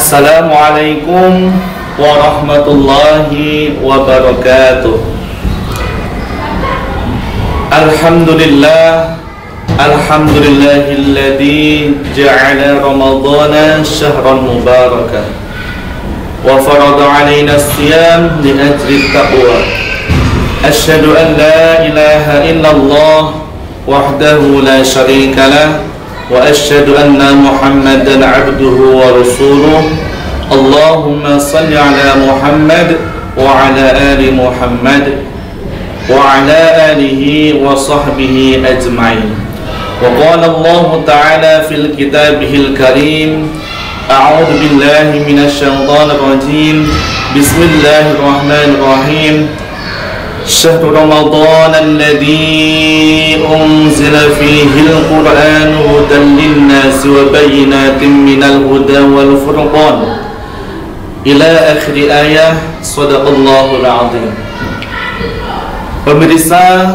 Assalamualaikum warahmatullahi wabarakatuh. Alhamdulillahilladzi ja'ala Ramadhana syahran mubarakan wa farada 'alaina as-siyam li ajli taqwa. Asyhadu an la ilaha illallah wahdahu la syarika lah wa asyhadu anna Muhammadan 'abduhu wa rasuluh. Allahumma shalli 'ala Muhammad wa 'ala ali Muhammad wa 'ala alihi wa sahbihi ajma'in. Wa qala Allah ta'ala fil kitabihil karim, a'udzu billahi minasy syaithanir rajim. Bismillahirrahmanirrahim. Syahrul Ramadan alladzi unzila fihi al-Qur'an hudan lin-nasi wa bayyinatin minal huda wal furqan ila akhir ayah. Shadaqallahul azim. Pemirsa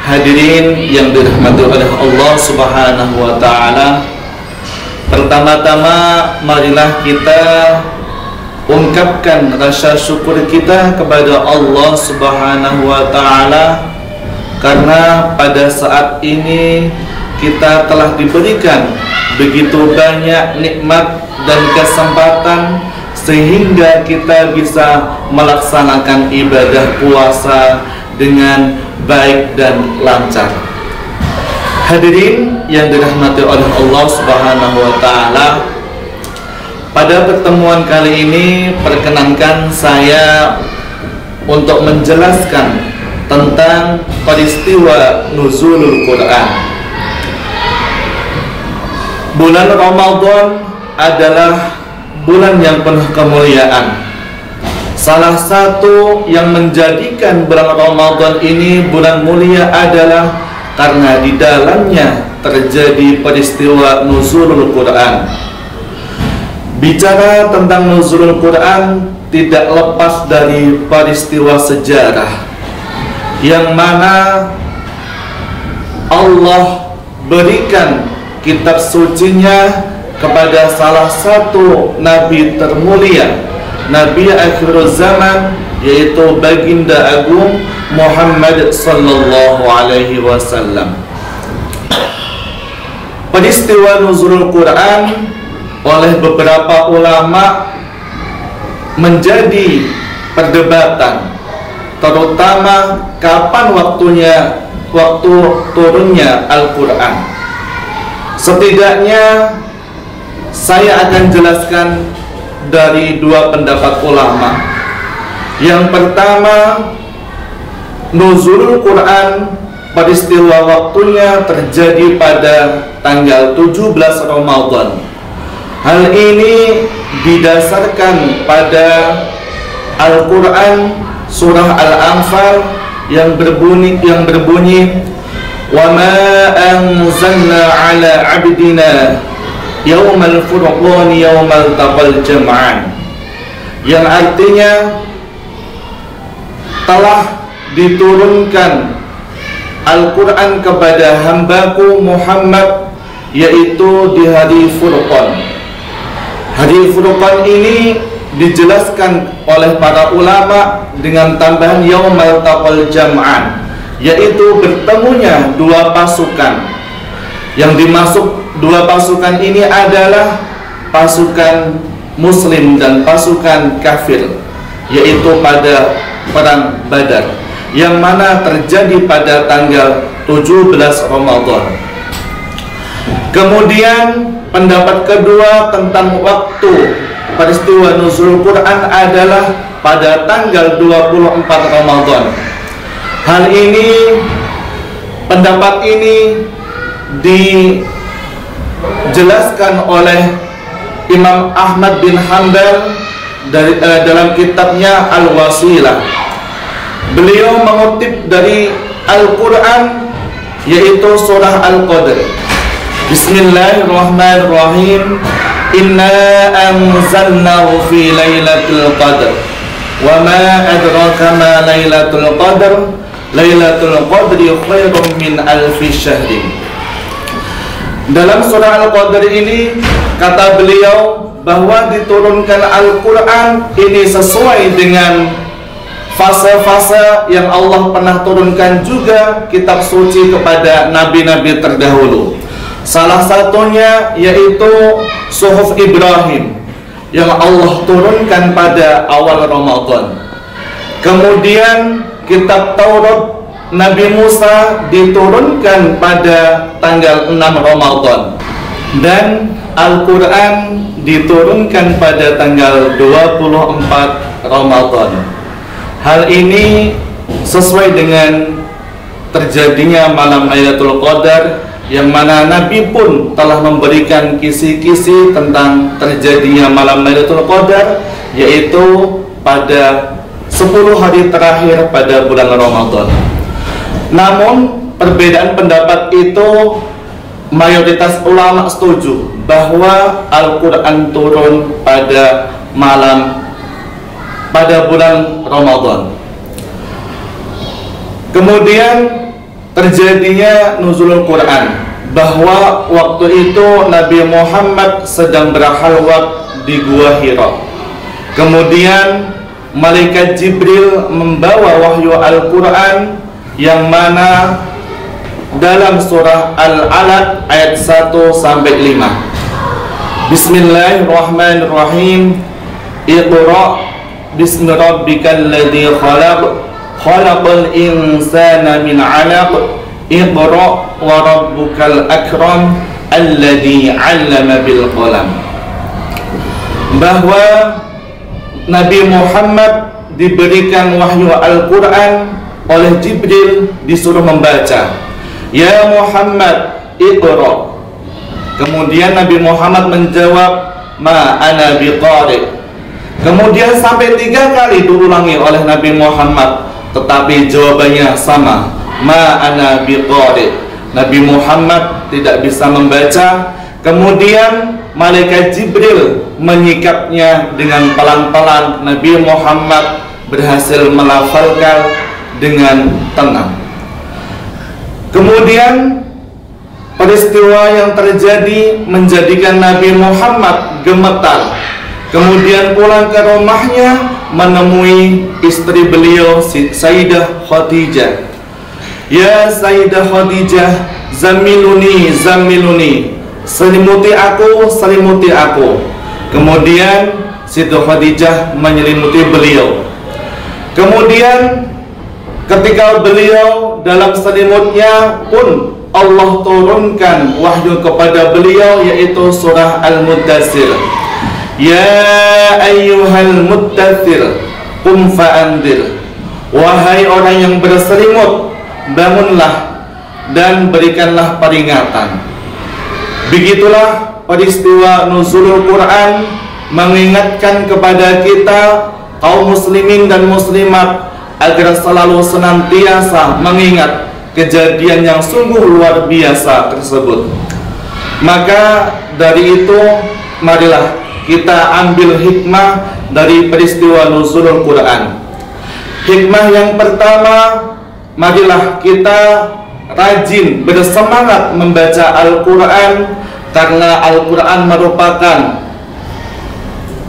hadirin yang dirahmati oleh Allah Subhanahu wa taala, pertama-tama marilah kita ungkapkan rasa syukur kita kepada Allah Subhanahu wa taala karena pada saat ini kita telah diberikan begitu banyak nikmat dan kesempatan sehingga kita bisa melaksanakan ibadah puasa dengan baik dan lancar. Hadirin yang dirahmati oleh Allah Subhanahu wa taala, pada pertemuan kali ini perkenankan saya untuk menjelaskan tentang peristiwa nuzulul Quran. Bulan Ramadan adalah bulan yang penuh kemuliaan. Salah satu yang menjadikan bulan Ramadan ini bulan mulia adalah karena di dalamnya terjadi peristiwa nuzulul Quran. Bicara tentang nuzulul Quran tidak lepas dari peristiwa sejarah yang mana Allah berikan kitab sucinya kepada salah satu nabi termulia, nabi akhir zaman, yaitu baginda agung Muhammad sallallahu alaihi wasallam. Peristiwa nuzulul Quran oleh beberapa ulama menjadi perdebatan, terutama kapan waktu turunnya Al-Quran. Setidaknya saya akan jelaskan dari dua pendapat ulama. Yang pertama, nuzulul Quran peristiwa waktunya terjadi pada tanggal 17 Ramadan. Hal ini didasarkan pada Al-Quran surah Al-Anfal yang berbunyi wa ma anzalna ala abdina yaumal furqan yaumal taqal jam'an, yang artinya telah diturunkan Al-Quran kepada hambaku Muhammad, yaitu di hari Furqan. Hari Furqan ini dijelaskan oleh para ulama dengan tambahan yaumal taqal jam'an, yaitu bertemunya dua pasukan. Yang dimaksud dua pasukan ini adalah pasukan muslim dan pasukan kafir, yaitu pada perang Badar yang mana terjadi pada tanggal 17 Ramadan. Kemudian pendapat kedua tentang waktu peristiwa nuzul Quran adalah pada tanggal 24 Ramadan. Hal ini, pendapat ini dijelaskan oleh Imam Ahmad bin Hanbal dalam kitabnya Al-Wasilah. Beliau mengutip dari Al-Quran, yaitu surah Al-Qadr. Bismillahirrahmanirrahim. Inna anzalnahu fi lailatul qadr wa ma adraka ma lailatul qadr. Lailatul qadri khairum min alfi syahrin. Dalam surah Al-Qadr ini kata beliau bahwa diturunkan Al-Quran ini sesuai dengan fase-fase yang Allah pernah turunkan juga kitab suci kepada nabi-nabi terdahulu. Salah satunya yaitu Suhuf Ibrahim yang Allah turunkan pada awal Ramadan. Kemudian kitab Taurat Nabi Musa diturunkan pada tanggal 6 Ramadan, dan Al-Quran diturunkan pada tanggal 24 Ramadan. Hal ini sesuai dengan terjadinya malam Lailatul Qadar, yang mana Nabi pun telah memberikan kisi-kisi tentang terjadinya malam Lailatul Qadar, yaitu pada 10 hari terakhir pada bulan Ramadan. Namun perbedaan pendapat itu mayoritas ulama setuju bahwa Al-Quran turun pada bulan Ramadan. Kemudian terjadinya nuzulul Quran, bahwa waktu itu Nabi Muhammad sedang berkhalwat di Gua Hira. Kemudian malaikat Jibril membawa wahyu Al-Quran, yang mana dalam surah Al-Alaq ayat 1-5. Bismillahirrahmanirrahim. Iqra bismi rabbikal ladzi khalaq, khalaqal insana min 'alaq, iqra wa rabbukal akram alladzi 'allama bil qalam. Bahwa Nabi Muhammad diberikan wahyu Al-Quran oleh Jibril, disuruh membaca, ya Muhammad iqra. Kemudian Nabi Muhammad menjawab, ma ana biqari. Kemudian sampai 3 kali diulangi oleh Nabi Muhammad, tetapi jawabannya sama, ma ana biqari. Nabi Muhammad tidak bisa membaca. Kemudian malaikat Jibril menyikapnya dengan pelan-pelan. Nabi Muhammad berhasil melafalkan dengan tenang. Kemudian peristiwa yang terjadi menjadikan Nabi Muhammad gemetar. Kemudian pulang ke rumahnya menemui istri beliau, Sayyidah Khadijah. Ya Sayyidah Khadijah, zamiluni, zamiluni, selimuti aku, selimuti aku. Kemudian Sayyidah Khadijah menyelimuti beliau. Kemudian ketika beliau dalam selimutnya pun Allah turunkan wahyu kepada beliau, yaitu surah Al-Muddatsir. Ya ayyuhal muddatsir, qum fa'andir. Wahai orang yang berselimut, bangunlah dan berikanlah peringatan. Begitulah peristiwa nuzulul Quran mengingatkan kepada kita kaum muslimin dan muslimat agar selalu senantiasa mengingat kejadian yang sungguh luar biasa tersebut. Maka dari itu, marilah kita ambil hikmah dari peristiwa nuzulul Quran. Hikmah yang pertama, marilah kita rajin bersemangat membaca Al-Quran, karena Al-Quran merupakan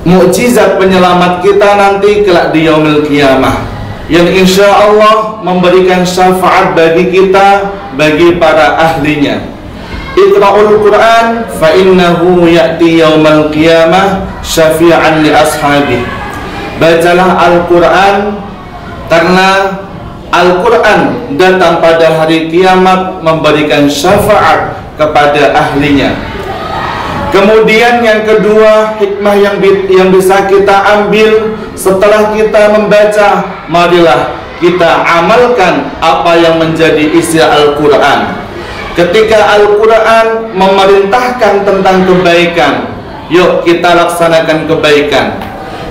mukjizat penyelamat kita nanti kelak di yaumil qiyamah, yang insya Allah memberikan syafaat bagi kita, bagi para ahlinya. Iqra'ul Quran fa innahu ya'ti yaumal qiyamah syafi'an li ashabi. Bacalah Al-Quran, karena Al-Quran datang pada hari kiamat memberikan syafaat kepada ahlinya. Kemudian yang kedua, hikmah yang bisa kita ambil setelah kita membaca, marilah kita amalkan apa yang menjadi isi Al-Quran. Ketika Al-Quran memerintahkan tentang kebaikan, yuk kita laksanakan kebaikan.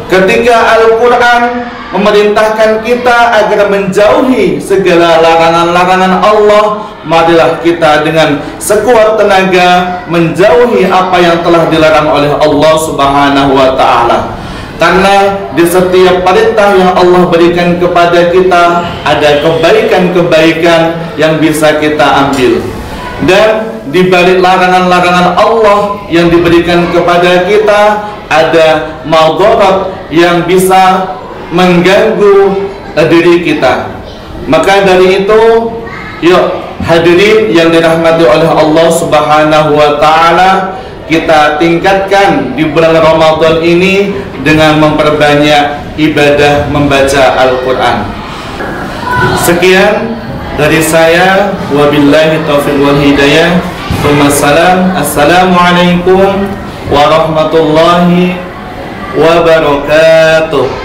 Ketika Al-Quran memerintahkan kita agar menjauhi segala larangan-larangan Allah, marilah kita dengan sekuat tenaga menjauhi apa yang telah dilarang oleh Allah Subhanahu wa ta'ala. Karena di setiap perintah yang Allah berikan kepada kita ada kebaikan-kebaikan yang bisa kita ambil. Dan di balik larangan-larangan Allah yang diberikan kepada kita ada madarat yang bisa mengganggu diri kita. Maka dari itu, yuk hadirin yang dirahmati oleh Allah Subhanahu wa taala, kita tingkatkan di bulan Ramadan ini dengan memperbanyak ibadah membaca Al-Qur'an. Sekian dari saya, wabillahi taufiq wal hidayah. Assalamualaikum warahmatullahi wabarakatuh.